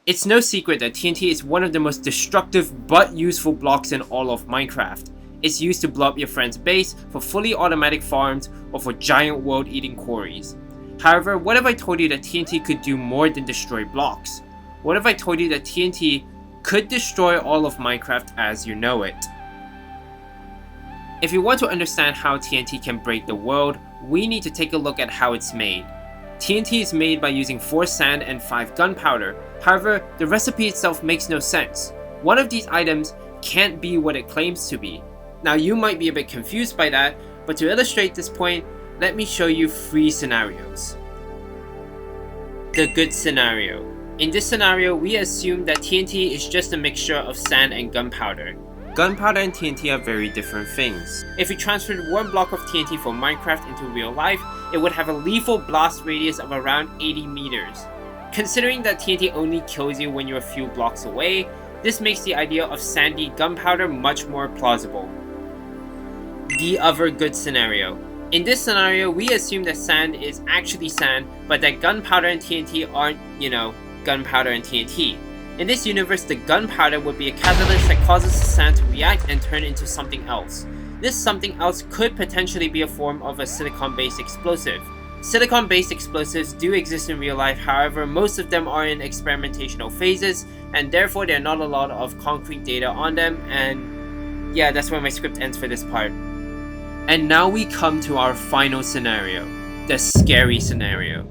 It's no secret that TNT is one of the most destructive but useful blocks in all of Minecraft. It's used to blow up your friend's base, for fully automatic farms, or for giant world-eating quarries. However, what if I told you that TNT could do more than destroy blocks? What if I told you that TNT could destroy all of Minecraft as you know it? If you want to understand how TNT can break the world, we need to take a look at how it's made. TNT is made by using 4 sand and 5 gunpowder. However, the recipe itself makes no sense. One of these items can't be what it claims to be. Now you might be a bit confused by that, but to illustrate this point, let me show you 3 scenarios. The good scenario. In this scenario, we assume that TNT is just a mixture of sand and gunpowder. Gunpowder and TNT are very different things. If we transferred one block of TNT from Minecraft into real life, it would have a lethal blast radius of around 80 meters. Considering that TNT only kills you when you're a few blocks away, this makes the idea of sandy gunpowder much more plausible. The other good scenario. In this scenario, we assume that sand is actually sand, but that gunpowder and TNT aren't, gunpowder and TNT. In this universe, the gunpowder would be a catalyst that causes the sand to react and turn into something else. This something else could potentially be a form of a silicon-based explosive. Silicon-based explosives do exist in real life, however, most of them are in experimentational phases, and therefore there are not a lot of concrete data on them, and yeah, that's where my script ends for this part. And now we come to our final scenario, the scary scenario.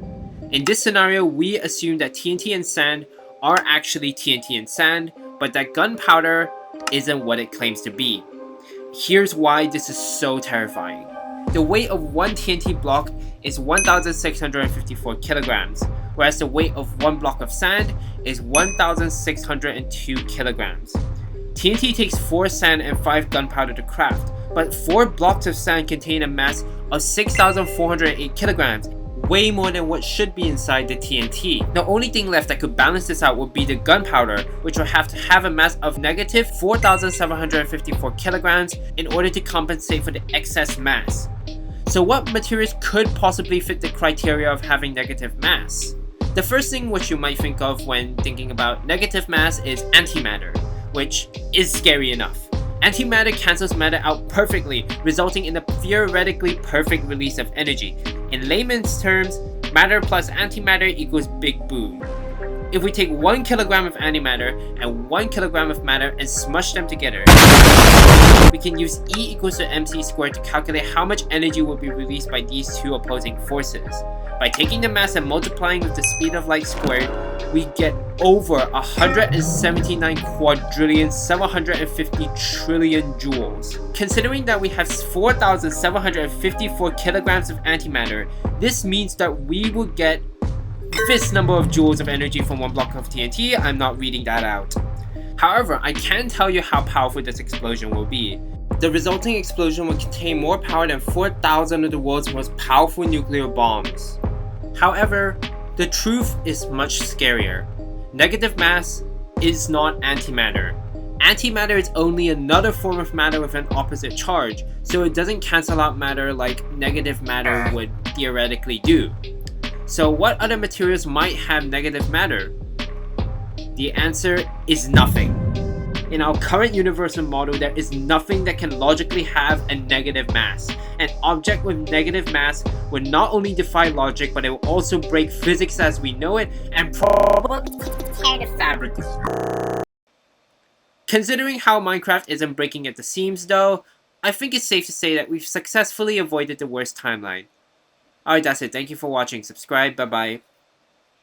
In this scenario, we assume that TNT and sand are actually TNT and sand, but that gunpowder isn't what it claims to be. Here's why this is so terrifying. The weight of one TNT block is 1,654 kilograms, whereas the weight of one block of sand is 1,602 kilograms. TNT takes 4 sand and 5 gunpowder to craft, but 4 blocks of sand contain a mass of 6,408 kilograms, way more than what should be inside the TNT. The only thing left that could balance this out would be the gunpowder, which will have to have a mass of negative 4,754 kilograms in order to compensate for the excess mass. So what materials could possibly fit the criteria of having negative mass? The first thing which you might think of when thinking about negative mass is antimatter, which is scary enough. Antimatter cancels matter out perfectly, resulting in a theoretically perfect release of energy. In layman's terms, matter plus antimatter equals big boom. If we take 1 kilogram of antimatter and 1 kilogram of matter and smush them together, we can use E equals to mc squared to calculate how much energy will be released by these two opposing forces. By taking the mass and multiplying with the speed of light squared, we get over 179 quadrillion 750 trillion joules. Considering that we have 4,754 kilograms of antimatter, this means that we will get this number of joules of energy from 1 block of TNT. I'm not reading that out. However, I can tell you how powerful this explosion will be. The resulting explosion will contain more power than 4,000 of the world's most powerful nuclear bombs. However, the truth is much scarier. Negative mass is not antimatter. Antimatter is only another form of matter with an opposite charge, so it doesn't cancel out matter like negative matter would theoretically do. So what other materials might have negative matter? The answer is nothing. In our current universal model, there is nothing that can logically have a negative mass. An object with negative mass would not only defy logic, but it will also break physics as we know it and probably tear the fabric. Considering how Minecraft isn't breaking at the seams though, I think it's safe to say that we've successfully avoided the worst timeline. Alright, that's it. Thank you for watching. Subscribe. Bye bye.